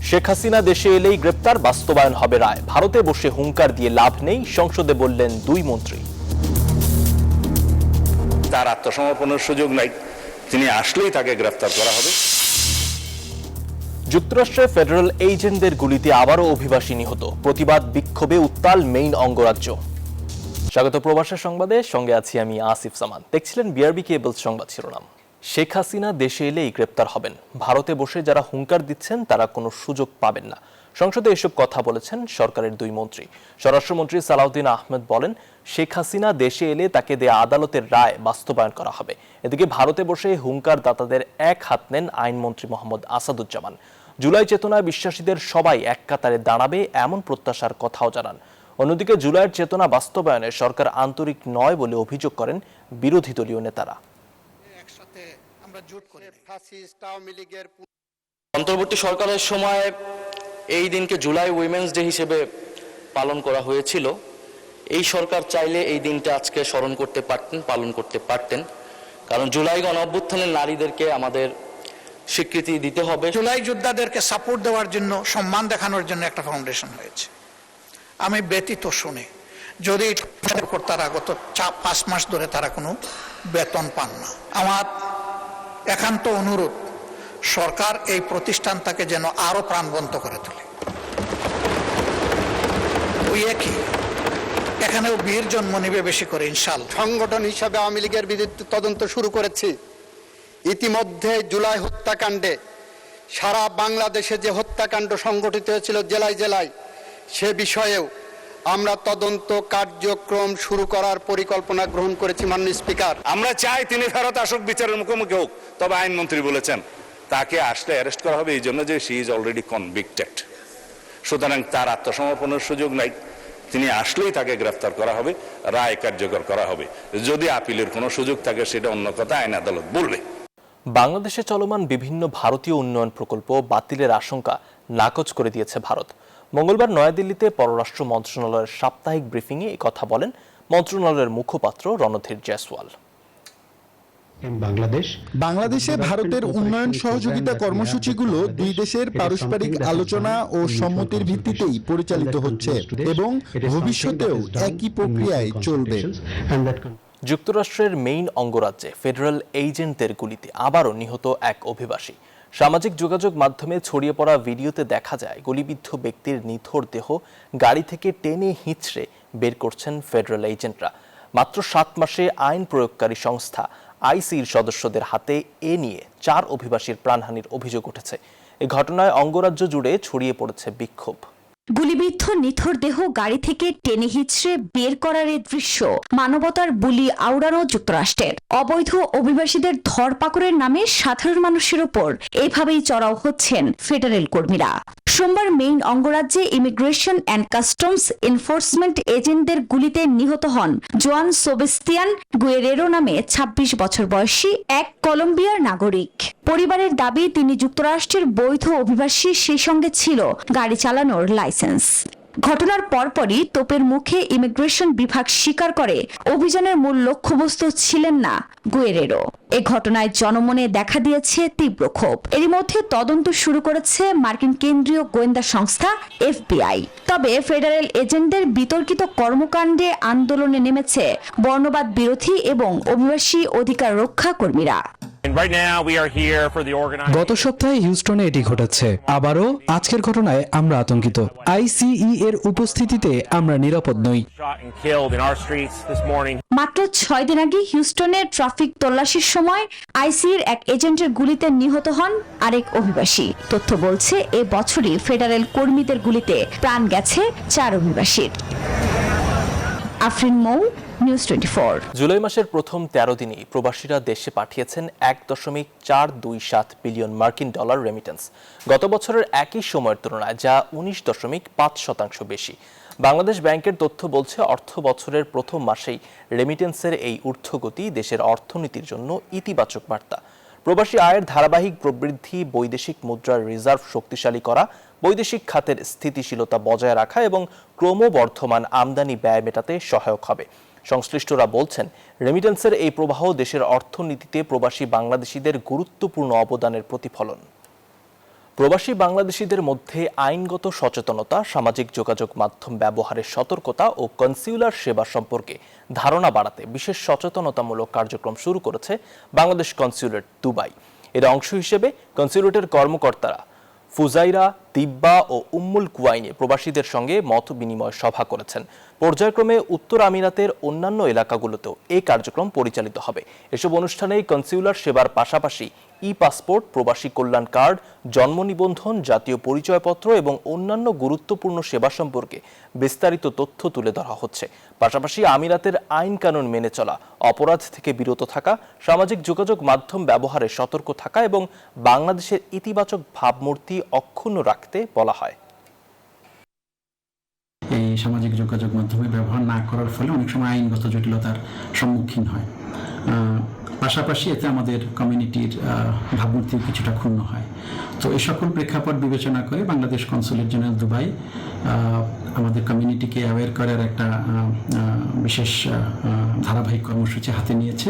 শেখ হাসিনা দেশে এলেই গ্রেপ্তার, বাস্তবায়ন হবে রায়। ভারতে বসে হুঙ্কার দিয়ে লাভ নেই, সংসদে বললেন দুই মন্ত্রী। তার আত্মসমর্পণের সুযোগ নাই, তিনি আসলেই তাকে গ্রেফতার করা হবে। যুক্তরাষ্ট্রে ফেডারেল এজেন্টদের গুলিতে আবারও অভিবাসী নিহত, প্রতিবাদ বিক্ষোভে উত্তাল মেইন অঙ্গরাজ্য। স্বাগত প্রবাসের সংবাদে, সঙ্গে আছি আমি আসিফ সামান। দেখছিলেন বিআরবি কেবলস সংবাদ শিরোনাম। শেখ হাসিনা দেশে এলেই গ্রেপ্তার হবেন, ভারতে বসে যারা হুঙ্কার দিচ্ছেন তারা কোনো সুযোগ পাবেন না। সংসদে এসব কথা বলেছেন সরকারের দুই মন্ত্রী। স্বরাষ্ট্রমন্ত্রী সালাউদ্দিন আহমেদ বলেন, শেখ হাসিনা দেশে এলে তাকে দেয়া আদালতের রায় বাস্তবায়ন করা হবে। এদিকে ভারতে বসে হুঙ্কার দাতাদের এক হাত নেন আইনমন্ত্রী মোহাম্মদ আসাদুজ্জামান। জুলাই চেতনায় বিশ্বাসীদের সবাই এক কাতারে দাঁড়াবে, এমন প্রত্যাশার কথাও জানান। অন্যদিকে জুলাইয়ের চেতনা বাস্তবায়নে সরকার আন্তরিক নয় বলে অভিযোগ করেন বিরোধী দলীয় নেতারা। অন্তর্বর্তী সরকারের সময় এই দিনকে জুলাই উইমেন্স ডে হিসেবে পালন করা হয়েছিল। এই সরকার চাইলে এই দিনটা আজকে স্মরণ করতে পারতেন, পালন করতে পারতেন, কারণ জুলাই গণ অভ্যুত্থানের নারীদেরকে আমাদের স্বীকৃতি দিতে হবে। জুলাই যোদ্ধাদেরকে সাপোর্ট দেওয়ার জন্য, সম্মান দেখানোর জন্য একটা ফাউন্ডেশন হয়েছে। আমি ব্যতীত শুনে যদি তারা গত 5 মাস ধরে তারা কোনো বেতন পান না। আমার একান্ত অনুরোধ, সরকার এই প্রতিষ্ঠানটাকে যেন আরো প্রাণবন্ত করে তোলে। ওই একই এখানেও বীর জন্ম নিবে বেশি করে ইনশাআল্লাহ। সংগঠন হিসাবে আওয়ামী লীগের বিরুদ্ধে তদন্ত শুরু করেছি। ইতিমধ্যে জুলাই হত্যাকাণ্ডে সারা বাংলাদেশে যে হত্যাকাণ্ড সংগঠিত হয়েছিল জেলায় জেলায়, সে বিষয়েও আমরা তদন্ত কার্যক্রম শুরু করার পরিকল্পনা গ্রহণ করেছি। মাননীয় স্পিকার, আমরা চাই তিনি ফেরত আসুক, বিচারের মুখোমুখি হোক। তবে আইনমন্ত্রী বলেছেন তাকে আসলে অ্যারেস্ট করা হবে এই জন্য যে শি ইজ অলরেডি কনভিক্টেড। সুতরাং তার আত্মসমর্পণের সুযোগ নাই, তিনি আসলেই তাকে গ্রেফতার করা হবে, রায় কার্যকর করা হবে। যদি আপিলের কোনো সুযোগ থাকে সেটা অন্য কথা, আইন আদালত বলবে। বাংলাদেশে চলমান বিভিন্ন ভারতীয় উন্নয়ন প্রকল্প বাতিলের আশঙ্কা নাকচ করে দিয়েছে ভারত। মঙ্গলবার নয়াদিল্লিতে পররাষ্ট্র মন্ত্রণালয়ের সাপ্তাহিক ব্রিফিংয়ে এই কথা বলেন মন্ত্রণালয়ের মুখপাত্র রণধীর জয়সওয়াল। বাংলাদেশে ভারতের উন্নয়ন সহযোগিতা কর্মসূচিগুলো দুই দেশের পারস্পরিক আলোচনা ও সম্মতির ভিত্তিতেই পরিচালিত হচ্ছে এবং ভবিষ্যতেও একই প্রক্রিয়ায় চলবে। যুক্তরাষ্ট্রের মেইন অঙ্গরাজ্যে ফেডারেল এজেন্টদের গুলিতে আবারও নিহত এক অভিবাসী। সামাজিক যোগাযোগ মাধ্যমে ছড়িয়ে পড়া ভিডিওতে দেখা যায় গুলিবিদ্ধ ব্যক্তির নিথর দেহ গাড়ি থেকে টেনে হিঁচড়ে বের করছেন ফেডারেল এজেন্টরা। মাত্র 7 মাসে আইন প্রয়োগকারী সংস্থা আইসির সদস্যদের হাতে এ নিয়ে 4 অভিবাসীর প্রাণহানির অভিযোগ উঠেছে। এই ঘটনায় অঙ্গরাজ্য জুড়ে ছড়িয়ে পড়েছে বিক্ষোভ। গুলিবিদ্ধ নিথর দেহ গাড়ি থেকে টেনে হিঁচড়ে বের করার এই দৃশ্য মানবতার বুলি আওড়ানো যুক্তরাষ্ট্রের। অবৈধ অভিবাসীদের ধরপাকড়ের নামে সাধারণ মানুষের ওপর এভাবেই চড়াও হচ্ছেন ফেডারেল কর্মীরা। সোমবার মেইন অঙ্গরাজ্যে ইমিগ্রেশন অ্যান্ড কাস্টমস এনফোর্সমেন্ট এজেন্টদের গুলিতে নিহত হন জোয়ান সেবাস্তিয়ান গুয়েরেরো নামে 26 বছর বয়সী এক কলম্বিয়ার নাগরিক। পরিবারের দাবি, তিনি যুক্তরাষ্ট্রের বৈধ অভিবাসী, সেই সঙ্গে ছিল গাড়ি চালানোর লাইসেন্স। ঘটনার পরপরই তোপের মুখে ইমিগ্রেশন বিভাগ স্বীকার করে অভিযানের মূল লক্ষ্যবস্তু ছিলেন না গুয়েরেরো। এ ঘটনায় জনমনে দেখা দিয়েছে তীব্র ক্ষোভ। এরই মধ্যে তদন্ত শুরু করেছে মার্কিন কেন্দ্রীয় গোয়েন্দা সংস্থা FBI। তবে ফেডারেল এজেন্টদের বিতর্কিত কর্মকাণ্ডে আন্দোলনে নেমেছে বর্ণবাদ বিরোধী এবং অভিবাসী অধিকার রক্ষা কর্মীরা। গত সপ্তাহে হিউস্টনে এটি ঘটেছে। আবারও আজকের ঘটনায় আমরা আতঙ্কিত। ICE এর উপস্থিতিতে আমরা নিরাপদ নই। মাত্র 6 দিন আগে হিউস্টনে ট্রাফিক তল্লাশির সময় ICE-র এক এজেন্টের গুলিতে নিহত হন আরেক অভিবাসী। তথ্য বলছে, এ বছরই ফেডারেল কর্মীদের গুলিতে প্রাণ গেছে 4 অভিবাসীর। আফরিন মৌ, নিউজ 24। জুলাই মাসের প্রথম 13 দিনেই প্রবাসীরা দেশে পাঠিয়েছেন 1.427 বিলিয়ন মার্কিন ডলার রেমিটেন্স। গত বছরের একই সময়ের তুলনায় যা 19.5% বেশি। বাংলাদেশ ব্যাংকের তথ্য বলছে, অর্থ বছরের প্রথম মাসেই রেমিটেন্সের এই ঊর্ধ্বগতি দেশের অর্থনীতির জন্য ইতিবাচক বার্তা। প্রবাসী আয়ের ধারাবাহিক প্রবৃদ্ধি, বৈদেশিক মুদ্রার রিজার্ভ শক্তিশালী করা, বৈদেশিক খাতের স্থিতিশীলতা বজায় রাখা এবং ক্রমবর্ধমান আমদানি ব্যয় মেটাতে সহায়ক হবে। সংশ্লিষ্টরা বলছেন, রেমিটেন্সের এই প্রবাহ দেশের অর্থনীতিতে প্রবাসী বাংলাদেশিদের গুরুত্বপূর্ণ অবদানের প্রতিফলন। প্রবাসী বাংলাদেশিদের মধ্যে আইনগত সচেতনতা, সামাজিক যোগাযোগ মাধ্যম ব্যবহারের সতর্কতা ও কনসিউলার সেবা সম্পর্কে ধারণা বাড়াতে বিশেষ সচেতনতামূলক কার্যক্রম শুরু করেছে বাংলাদেশ কনসিউলেট দুবাই। এর অংশ হিসেবে কনসিউলেটের কর্মকর্তারা ফুজাইরা, তিব্বা ও উম্মুল কুয়াইনে প্রবাসীদের সঙ্গে মত বিনিময় সভা করেছেন। পর্যায়ক্রমে উত্তর আমিরাতের অন্যান্য এলাকাগুলোতেও এই কার্যক্রম পরিচালিত হবে। এসব অনুষ্ঠানে কনসিউলার সেবার পাশাপাশি পাসপোর্ট, প্রবাসী কল্যাণ কার্ড, জন্ম নিবন্ধন, জাতীয় পরিচয়পত্র এবং অন্যান্য গুরুত্বপূর্ণ সেবা সম্পর্কে বিস্তারিত তথ্য তুলে ধরা হচ্ছে। পাশাপাশি আমিরাতের আইন কানুন মেনে চলা, অপরাধ থেকে বিরত থাকা, সামাজিক যোগাযোগ মাধ্যম ব্যবহারে সতর্ক থাকা এবং বাংলাদেশের ইতিবাচক ভাবমূর্তি অক্ষুণ্ণ রাখতে বলা হয়। এই সামাজিক যোগাযোগ মাধ্যমে ব্যবহার না করার ফলে অনেক সময় আইনগত জটিলতার সম্মুখীন হয়। পাশাপাশি এতে আমাদের কমিউনিটির ভাবমূর্তি কিছুটা ক্ষুণ্ণ হয়। তো এই সকল প্রেক্ষাপট বিবেচনা করে বাংলাদেশ কনসুলেট জেনারেল দুবাই আমাদের কমিউনিটিকে অ্যাওয়্যার করার একটা বিশেষ ধারাবাহিক কর্মসূচি হাতে নিয়েছে।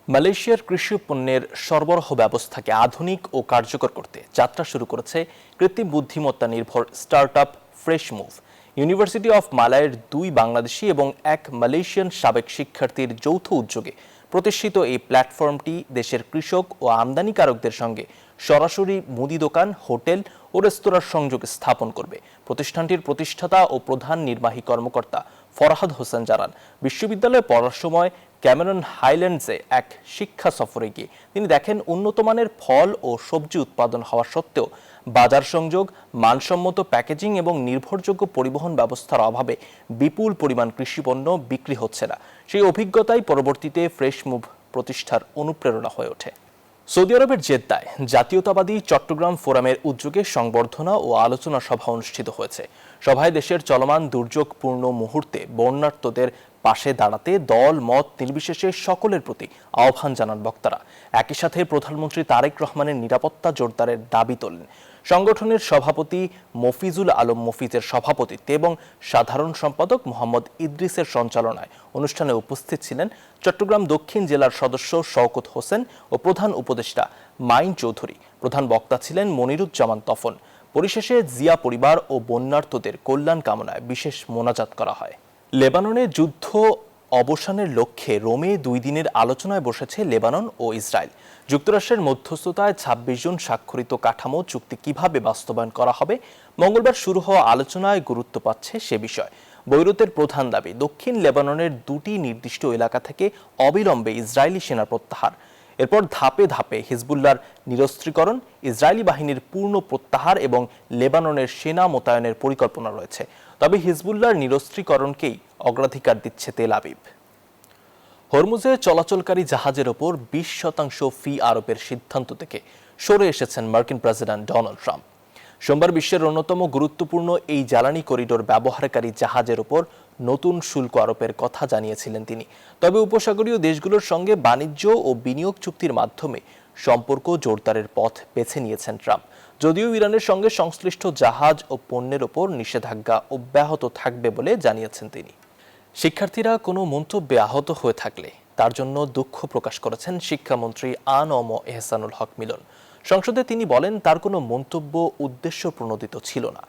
মালয়েশিয়ার কৃষি পণ্যের সরবরাহ ব্যবস্থাকে আধুনিক ও কার্যকর করতে যাত্রা শুরু করেছে কৃত্রিম বুদ্ধিমত্তা নির্ভর startup Fresh Move. University of মালয়ের 2 বাংলাদেশি এবং 1 মালয়েশিয়ান সাবেক শিক্ষার্থীর যৌথ উদ্যোগে প্রতিষ্ঠিত এই প্ল্যাটফর্মটি দেশের কৃষক ও আমদানিকারকদের সঙ্গে সরাসরি মুদি দোকান, হোটেল ও রেস্তোরাঁর সংযোগ স্থাপন করবে। প্রতিষ্ঠানটির প্রতিষ্ঠাতা ও প্রধান নির্বাহী কর্মকর্তা ফরহাদ হোসেন জানান, বিশ্ববিদ্যালয়ে পড়ার সময় ক্যামেরন হাইল্যান্ডসে এক শিক্ষা সফরে গিয়ে তিনি দেখেন উন্নত মানের ফল ও সবজি উৎপাদন হওয়া সত্ত্বেও বাজার সংযোগ, মানসম্মত প্যাকেজিং এবং নির্ভরযোগ্য পরিবহন ব্যবস্থার অভাবে বিপুল পরিমাণ কৃষিপণ্য বিক্রি হচ্ছে না। সেই অভিজ্ঞতাই পরবর্তীতে ফ্রেশ মুভ প্রতিষ্ঠার অনুপ্রেরণা হয়ে ওঠে। সৌদি আরবের জেদ্দায় জাতীয়তাবাদী চট্টগ্রাম ফোরামের উদ্যোগে সংবর্ধনা ও আলোচনা সভা অনুষ্ঠিত হয়েছে। সভায় দেশের চলমান দুর্যোগপূর্ণ মুহূর্তে বন্যার্তদের পাশে দাঁড়াতে দল মত নির্বিশেষে সকলের প্রতি আহ্বান জানান বক্তারা। একই সাথে প্রধানমন্ত্রী তারেক রহমানের নিরাপত্তা জোরদারের দাবি তোলেন। সংগঠনের সভাপতি মফিজুল আলম মফিজের সভাপতিত্বে এবং সাধারণ সম্পাদক মোহাম্মদ ইদ্রিসের সঞ্চালনায় অনুষ্ঠানে উপস্থিত ছিলেন চট্টগ্রাম দক্ষিণ জেলার সদস্য শওকত হোসেন ও প্রধান উপদেষ্টা মাইন চৌধুরী। প্রধান বক্তা ছিলেন মনিরুজ্জামান তফন। পরিশেষে জিয়া পরিবার ও বন্যার্তদের কল্যাণ কামনায় বিশেষ মোনাজাত করা হয়। লেবাননে যুদ্ধ অবসানের লক্ষ্যে রোমে 2 দিনের আলোচনায় বসেছে লেবানন ও ইসরায়েল। যুক্তরাষ্ট্রের মধ্যস্থতায় 26 জন স্বাক্ষরিত কাঠামো চুক্তি কিভাবে বাস্তবায়ন করা হবে, মঙ্গলবার শুরু হওয়া আলোচনায় গুরুত্ব পাচ্ছে সে বিষয়। বৈরুতের প্রধান দাবি, দক্ষিণ লেবাননের 2টি নির্দিষ্ট এলাকা থেকে অবিলম্বে ইসরায়েলি সেনা প্রত্যাহার। এরপর ধাপে ধাপে হিজবুল্লাহর নিরস্ত্রীকরণ, ইসরায়েলি বাহিনীর পূর্ণ প্রত্যাহার এবং লেবাননের সেনা মোতায়েনের পরিকল্পনা রয়েছে। তবে হিজবুল্লাহর নিরস্ত্রীকরণকেই অগ্রাধিকার দিচ্ছে তেল আবিব। হরমুজে চলাচলকারী জাহাজের ওপর 20% ফি আরোপের সিদ্ধান্ত থেকে সরে এসেছেন মার্কিন প্রেসিডেন্ট ডোনাল্ড ট্রাম্প। সোমবার বিশ্বের অন্যতম গুরুত্বপূর্ণ এই জ্বালানি করিডোর ব্যবহারকারী জাহাজের ওপর নতুন শুল্ক আরোপের কথা জানিয়েছিলেন তিনি। তবে উপসাগরীয় দেশগুলোর সঙ্গে বাণিজ্য ও বিনিয়োগ চুক্তির মাধ্যমে সম্পর্ক জোরদারের পথ বেছে নিয়েছেন ট্রাম্প। যদিও ইরানের সঙ্গে সংশ্লিষ্ট জাহাজ ও পণ্যের ওপর নিষেধাজ্ঞা অব্যাহত থাকবে বলে জানিয়েছেন তিনি। শিক্ষার্থীরা কোনো মন্তব্যে আহত হয়ে থাকলে তার জন্য দুঃখ প্রকাশ করেছেন শিক্ষামন্ত্রী আ.ন.ম এহসানুল হক মিলন। সংসদে তিনি বলেন, তার কোনো মন্তব্য উদ্দেশ্য প্রণোদিত ছিল না।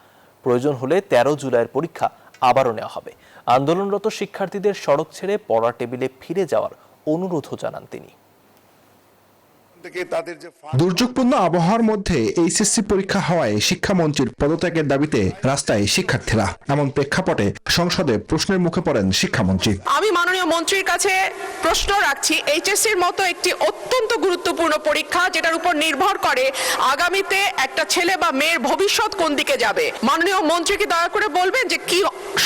প্রয়োজন হলে 13 জুলাইয়ের পরীক্ষা আবারও নেওয়া হবে। আন্দোলনরত শিক্ষার্থীদের সড়ক ছেড়ে পড়ার টেবিলে ফিরে যাওয়ার অনুরোধও জানান তিনি। দুর্যোগপূর্ণ আবহাওয়ার মধ্যে এইচএসসি পরীক্ষা হওয়ায় শিক্ষামন্ত্রীর পদত্যাগের দাবিতে রাস্তায় শিক্ষার্থীরা। এমন প্রেক্ষাপটে সংসদে প্রশ্নের মুখে পড়েন শিক্ষামন্ত্রী। আমি মাননীয় মন্ত্রীর কাছে প্রশ্ন রাখছি, এইচএসসির মতো একটি অত্যন্ত গুরুত্বপূর্ণ পরীক্ষা যেটার উপর নির্ভর করে আগামীতে একটা ছেলে বা মেয়ের ভবিষ্যৎ কোন দিকে যাবে, মাননীয় মন্ত্রীকে দয়া করে বলবেন যে কি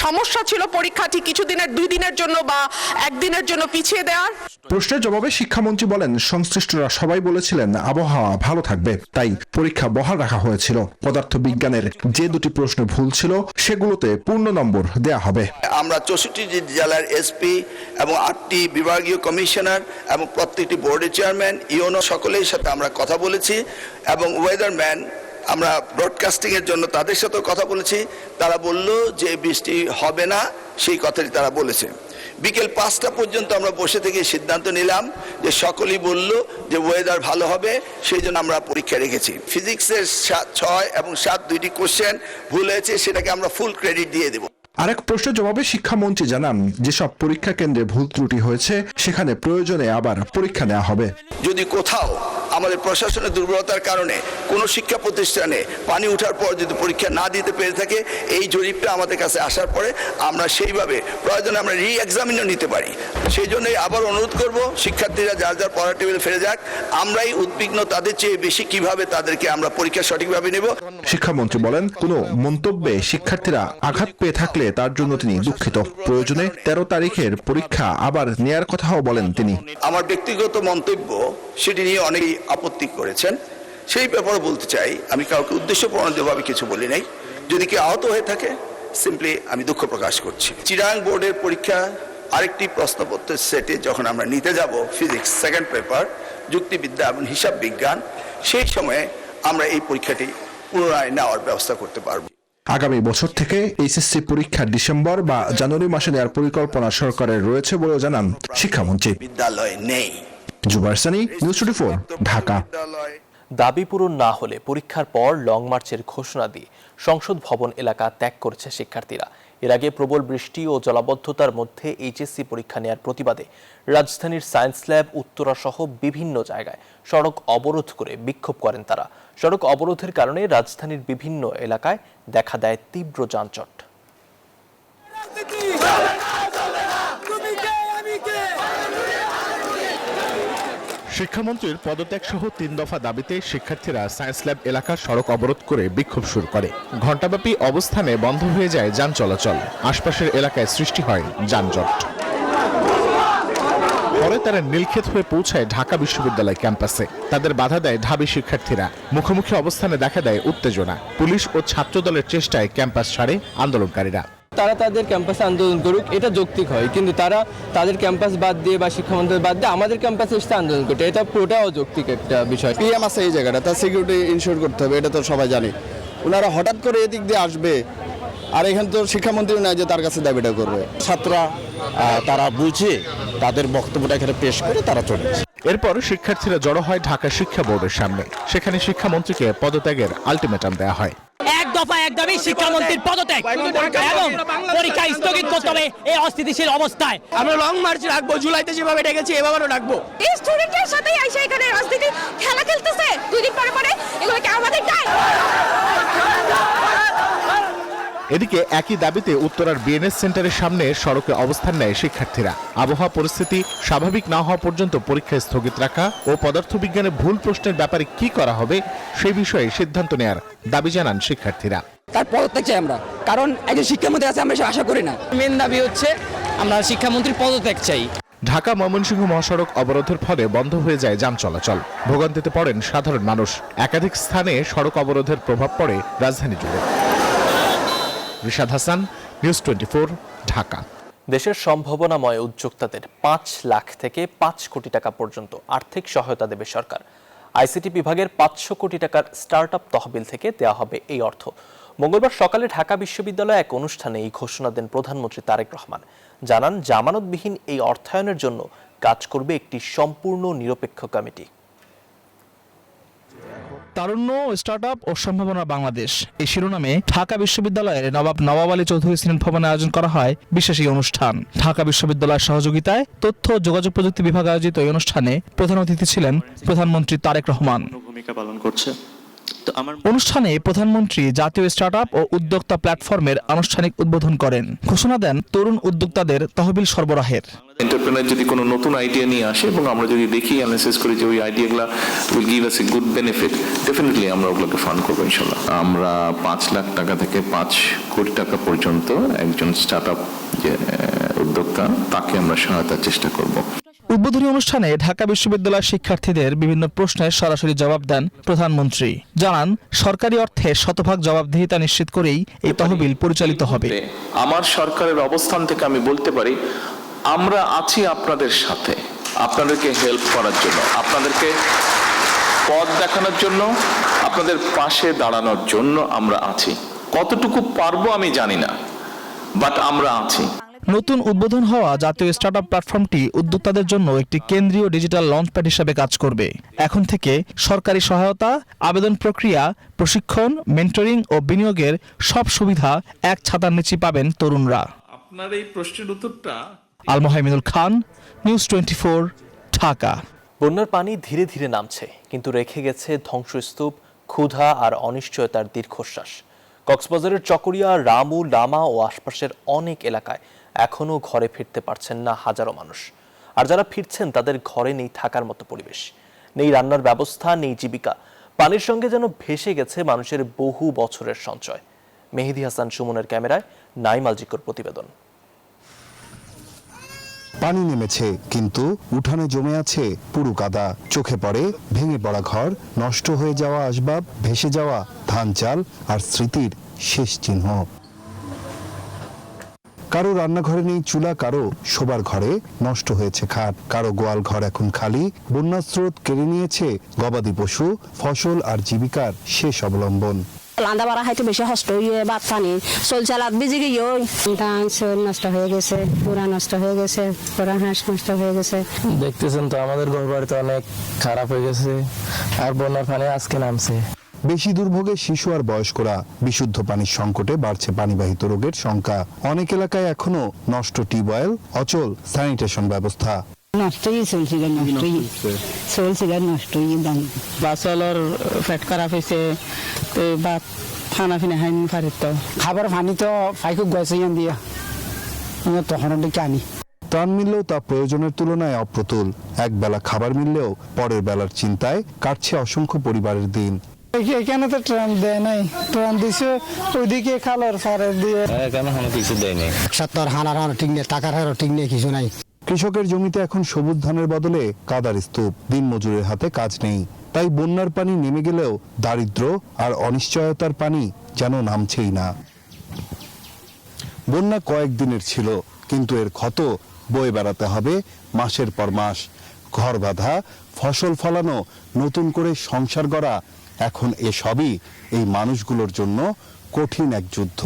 সমস্যা ছিল পরীক্ষাটি কিছুদিনের 2 দিনের জন্য বা 1 দিনের জন্য পিছিয়ে দেওয়ার। প্রশ্নের জবাবে শিক্ষামন্ত্রী বলেন, সংশ্লিষ্টরা সবাই বলেছিলেন আবহাওয়া ভালো থাকবে, তাই পরীক্ষা বহাল রাখা হয়েছিল। পদার্থবিজ্ঞানের যে 2টি প্রশ্ন ভুল ছিল সেগুলোতে পূর্ণ নম্বর দেয়া হবে। আমরা 64টি জেলার এসপি এবং 8টি বিভাগীয় কমিশনার এবং প্রত্যেকটি বোর্ডের চেয়ারম্যান, ইউনো সকলের সাথে আমরা কথা বলেছি এবং ওয়েদারম্যান আমরা ব্রডকাস্টিং এর জন্য তাদের সাথেও কথা বলেছি। তারা বলল যে বৃষ্টি হবে না, সেই কথাটি তারা বলেছে। বিকেল 5টা পর্যন্ত আমরা বসে থেকে সিদ্ধান্ত নিলাম যে সকলেই বলল যে ওয়েদার ভালো হবে, সেই জন্য আমরা পরীক্ষা রেখেছি। ফিজিক্সের 6 এবং 7 দুইটি কোশ্চেন ভুল হয়েছে, সেটাকে আমরা ফুল ক্রেডিট দিয়ে দেব। আরেক প্রশ্নের জবাবে শিক্ষামন্ত্রী জানান যেসব পরীক্ষা কেন্দ্রে ভুল ত্রুটি হয়েছে সেখানে প্রয়োজনে আবার পরীক্ষা নেওয়া হবে। যদি কোথাও আমাদের প্রশাসনের দুর্বলতার কারণে কোনো শিক্ষা প্রতিষ্ঠানে পানি ওঠার পর যদি পরীক্ষা না দিতে পেরে থাকে, এই জরিপটা আমাদের কাছে আসার পরে আমরা সেইভাবে প্রয়োজনে আমরা রি-এক্সামিনও নিতে পারি। সেই জন্যই আবার অনুরোধ করব, শিক্ষার্থীরা যার যার পড়ার টেবিলে ফিরে যাক। আমরাই উদ্বিগ্ন তাদের চেয়ে বেশি কিভাবে তাদেরকে আমরা পরীক্ষা সঠিকভাবে নেব। শিক্ষামন্ত্রী বলেন, কোনো মন্তব্যে শিক্ষার্থীরা আঘাত পেয়ে থাকলে তার জন্য তিনি দুঃখিত। প্রয়োজনে 13 তারিখের পরীক্ষা আবার নেয়ার কথাও বলেন তিনি। আমার ব্যক্তিগত মন্তব্য সেটি নিয়ে অনেকেই আপত্তি করেছেন, সেই ব্যাপারে বলতে চাই আমি কাউকে উদ্দেশ্যপ্রণোদিতভাবে কিছু বলি নাই। যদি কেউ আহত হয়ে থাকে সিম্পলি আমি দুঃখ প্রকাশ করছি। চিরাং বোর্ডের পরীক্ষা আরেকটি প্রশ্নপত্রের সেটে যখন আমরা নিতে যাব ফিজিক্স সেকেন্ড পেপার, যুক্তিবিদ্যা এবং হিসাব বিজ্ঞান, সেই সময়ে আমরা এই পরীক্ষাটি পুনরায় নেওয়ার ব্যবস্থা করতে পারব। আগামী বছর থেকে এইচএসসি পরীক্ষা ডিসেম্বর বা জানুয়ারি মাসে নেওয়ার পরিকল্পনা সরকারের রয়েছে বলেও জানান শিক্ষামন্ত্রী। বিদ্যালয় নেই। জুবায়ের সানি, নিউজ 24, ঢাকা। দাবি পূরণ না হলে পরীক্ষার পর লং মার্চের ঘোষণা দিয়ে সংসদ ভবন এলাকা ত্যাগ করেছে শিক্ষার্থীরা। এর আগে প্রবল বৃষ্টি ও জলাবদ্ধতার মধ্যে এইচএসসি পরীক্ষা নেয়ার প্রতিবাদে রাজধানীর সায়েন্স ল্যাব, উত্তরা সহ বিভিন্ন জায়গায় সড়ক অবরোধ করে বিক্ষোভ করেন তারা। সড়ক অবরোধের কারণে রাজধানীর বিভিন্ন এলাকায় দেখা দেয় তীব্র যানজট। শিক্ষামন্ত্রীর পদত্যাগ সহ 3 দফা দাবিতে শিক্ষার্থীরা সায়েন্স ল্যাব এলাকার সড়ক অবরোধ করে বিক্ষোভ শুরু করে। ঘণ্টাব্যাপী অবস্থানে বন্ধ হয়ে যায় যান চলাচল, আশপাশের এলাকায় সৃষ্টি হয় যানজট। পরে তারা নীলক্ষেত হয়ে পৌঁছায় ঢাকা বিশ্ববিদ্যালয় ক্যাম্পাসে। তাদের বাধা দেয় ঢাবি শিক্ষার্থীরা। মুখোমুখি অবস্থানে দেখা দেয় উত্তেজনা। পুলিশ ও ছাত্র দলের চেষ্টায় ক্যাম্পাস ছাড়ে আন্দোলনকারীরা। তারা তাদের ক্যাম্পাসে আন্দোলন করুক, এটা যৌক্তিক হয়, কিন্তু তারা তাদের ক্যাম্পাস বাদ দিয়ে বা শিক্ষামন্ত্রী বাদ দিয়ে আমাদের ক্যাম্পাসে এসে আন্দোলন করতে, এটা পুরোটা অযৌক্তিক একটা বিষয়। পিএম আছে এই জায়গাটা, তার সিকিউরিটি ইনশিওর করতে হবে, এটা তো সবাই জানে। ওনারা হঠাৎ করে এদিক দিয়ে আসবে, আর এখানে তো শিক্ষামন্ত্রী নয় যে তার কাছে দাবিটা করবে। ছাত্ররা তারা বুঝে তাদের বক্তব্যটা এখানে পেশ করে তারা চলে যায়। এরপর শিক্ষার্থীরা জড়ো হয় ঢাকা শিক্ষা বোর্ডের সামনে। সেখানে শিক্ষামন্ত্রীকে পদত্যাগের আলটিমেটাম দেওয়া হয়। এক দফা এক দাবি শিক্ষামন্ত্রীর পদত্যাগ এবং পরীক্ষা স্থগিত করতে হবে এই অস্থিতিশীল অবস্থায়। আমরা লং মার্চ রাখবো, জুলাইতে যেভাবে ডেকেছি এভাবেও রাখবো। এই স্টুডেন্টের সাথে আইসা এখানে রাজনীতি খেলা খেলতেছে 2 দিন পরে পরে, এগুলো কি আমাদের টাইম? এদিকে একই দাবিতে উত্তরার বিএনএস সেন্টারের সামনে সড়কে অবস্থান নেয় শিক্ষার্থীরা। আবহাওয়া পরিস্থিতি স্বাভাবিক না হওয়া পর্যন্ত পরীক্ষা স্থগিত রাখা ও পদার্থবিজ্ঞানে ভুল প্রশ্নের ব্যাপারে কি করা হবে সেই বিষয়ে সিদ্ধান্ত নেয়ার দাবি জানান শিক্ষার্থীরা। তার পদত্যাগ চাই আমরা, কারণ একজন শিক্ষামন্ত্রী আছে, আমরা আশা করি না। মেন দাবি হচ্ছে আমরা শিক্ষামন্ত্রীর পদত্যাগ চাই। ঢাকা ময়মনসিংহ মহাসড়ক অবরোধের ফলে বন্ধ হয়ে যায় যান চলাচল। ভোগান্তিতে পড়েন সাধারণ মানুষ। একাধিক স্থানে সড়ক অবরোধের প্রভাব পড়ে রাজধানী জুড়ে। রিশাদ হাসান, নিউজ 24, ঢাকা। দেশের সম্ভাবনাময় উদ্যোক্তাদের 5 লাখ থেকে 5 কোটি টাকা পর্যন্ত আর্থিক সহায়তা দেবে সরকার। আইসিটি বিভাগের 500 কোটি টাকার স্টার্টআপ তহবিল থেকে দেওয়া হবে এই অর্থ। মঙ্গলবার সকালে ঢাকা বিশ্ববিদ্যালয়ে এক অনুষ্ঠানে এই ঘোষণা দেন প্রধানমন্ত্রী তারেক রহমান। জানান, জামানতবিহীন এই অর্থায়নের জন্য কাজ করবে একটি সম্পূর্ণ নিরপেক্ষ কমিটি। তারুণ্য, স্টার্টআপ ও সম্ভাবনা বাংলাদেশ এই শিরোনামে ঢাকা বিশ্ববিদ্যালয়ের নবাব আলী চৌধুরী সিনেট ভবনে আয়োজন করা হয় বিশেষ এই অনুষ্ঠান। ঢাকা বিশ্ববিদ্যালয়ের সহযোগিতায় তথ্য ও যোগাযোগ প্রযুক্তি বিভাগ আয়োজিত এই অনুষ্ঠানে প্রধান অতিথি ছিলেন প্রধানমন্ত্রী তারেক রহমান। ভূমিকা পালন করছে। অনুষ্ঠানে প্রধানমন্ত্রী জাতীয় স্টার্টআপ ও উদ্যোক্তা প্ল্যাটফর্মের আনুষ্ঠানিক উদ্বোধন করেন। ঘোষণা দেন তরুণ উদ্যোক্তাদের তহবিল সরবরাহের। এন্টারপ্রেনার যদি কোনো নতুন আইডিয়া নিয়ে আসে এবং আমরা যদি দেখি অ্যানালাইসিস করি যে ওই আইডিয়াগুলো will give us a good benefit, definitely আমরা ওগুলোকে ফান্ড করবো ইনশাল্লাহ। আমরা 5 লাখ টাকা থেকে 5 কোটি টাকা পর্যন্ত একজন স্টার্টআপ যে উদ্যোক্তা তাকে আমরা সহায়তার চেষ্টা করব। উদ্বোধনী অনুষ্ঠানে ঢাকা বিশ্ববিদ্যালয়ের শিক্ষার্থীদের বিভিন্ন প্রশ্নের সরাসরি জবাব দেন প্রধানমন্ত্রী। জানান, সরকারি অর্থে শতভাগ জবাবদিহিতা নিশ্চিত করেই এই তহবিল পরিচালিত হবে। আমার সরকারের অবস্থান থেকে আমি বলতে পারি, আমরা আছি আপনাদের সাথে, আপনাদেরকে হেল্প করার জন্য, আপনাদেরকে পথ দেখানোর জন্য, আপনাদের পাশে দাঁড়ানোর জন্য আমরা আছি। কতটুকু পারবো আমি জানি না, বাট আমরা আছি। নতুন উদ্বোধন হওয়া জাতীয় স্টার্টআপ প্ল্যাটফর্মটি উদ্যোক্তাদের জন্য একটি কেন্দ্রীয় ডিজিটাল লঞ্চপ্যাড হিসেবে কাজ করবে। এখন থেকে সরকারি সহায়তা, আবেদন প্রক্রিয়া, প্রশিক্ষণ, মেন্টরিং ও বিনিয়োগের সব সুবিধা এক ছাতার নিচে পাবেন তরুণরা। আপনার এই প্রশ্নের উত্তরটা আলমোহাইমিনুল খান, নিউজ 24, ঢাকা। বন্যার পানি ধীরে ধীরে নামছে, কিন্তু রেখে গেছে ধ্বংসস্তূপ, ক্ষুধা আর অনিশ্চয়তার দীর্ঘশ্বাস। কক্সবাজারের চকরিয়া, রামু, লামা ও আশপাশের অনেক এলাকায় এখনও ঘরে ফিরতে পারছেন না হাজারো মানুষ। আর যারা ফিরছেন তাদের ঘরে নেই থাকার মতো পরিবেশ, নেই রান্নার ব্যবস্থা, নেই জীবিকা। পানির সঙ্গে যেন ভেসে গেছে মানুষের বহু বছরের সঞ্চয়। মেহেদি হাসান সুমনের ক্যামেরায় নাইম আলজিকর প্রতিবেদন। পানি নেমেছে, কিন্তু উঠানে জমে আছে পুরু কাদা। চোখে পড়ে ভেঙে পড়া ঘর, নষ্ট হয়ে যাওয়া আসবাব, ভেসে যাওয়া ধান চাল আর স্মৃতির শেষ চিহ্ন। কারো রান্নাঘরে নেই চুলা, কারো শোবার ঘরে নষ্ট হয়েছে খাট, কারো গোয়াল ঘর এখন খালি। বন্যার স্রোত কেড়ে নিয়েছে গবাদি পশু, ফসল আর জীবিকার শেষ অবলম্বন। লান্দা বাড়া খাইতে বেশি কষ্ট হয়ে বাদ পানি চলচালাত ভিজে গিয়ে ধান চল নষ্ট হয়ে গেছে, পুরা নষ্ট হয়ে গেছে, পুরা হাঁস নষ্ট হয়ে গেছে। দেখতেছেন তো আমাদের ঘর বাড়িতে অনেক খারাপ হয়ে গেছে, আর বন্যার পানি আজকে নামছে। বেশি দুর্ভোগে শিশু আর বয়স্করা। বিশুদ্ধ পানির সংকটে বাড়ছে পানিবাহিত রোগের সংখ্যা। অনেক এলাকায় এখনো নষ্ট টিউবওয়েল, অচল স্যানিটেশন ব্যবস্থা। নষ্টই চলছিল, নষ্টই দাম বাসলর পেট খারাপ হয়েছে, বা খানা ফিনা খাই পারি তো খাবার পানি তো ফাইক গেছে দিয়া তখন ডেকে আনি। ত্রাণ মিললেও তা প্রয়োজনের তুলনায় অপ্রতুল। এক বেলা খাবার মিললেও পরের বেলার চিন্তায় কাটছে অসংখ্য পরিবারের দিন। এখানে তো ট্রান দেয় নাই, ট্রান দিছে ওইদিকে খালার সারে দিয়ে, এখানে কোনো কিছু দেয় নাই। সত্তর হানার হারও ঠিক নেই, টাকার হারও ঠিক নেই, কিছু নাই। কৃষকের জমিতে এখন সবুজ ধানের বদলে কাদার স্তূপ, দিনমজুরের হাতে কাজ নেই। তাই বন্যার পানি নেমে গেলেও দারিদ্র আর অনিশ্চয়তার পানি যেন নামছেই না। বন্যা কয়েকদিনের ছিল, কিন্তু এর ক্ষত বয়ে বেড়াতে হবে মাসের পর মাস। ঘর বাঁধা, ফসল ফলানো, নতুন করে সংসার গড়া, এখন এসবই এই মানুষগুলোর জন্য কঠিন এক যুদ্ধ।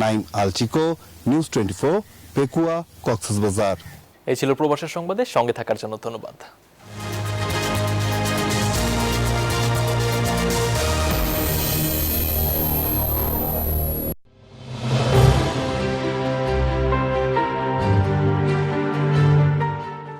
নাইম আলচিকো, নিউজ 24, পেকুয়া, কক্সবাজার। এই ছিল প্রবাসের সংবাদে। সঙ্গে থাকার জন্য ধন্যবাদ।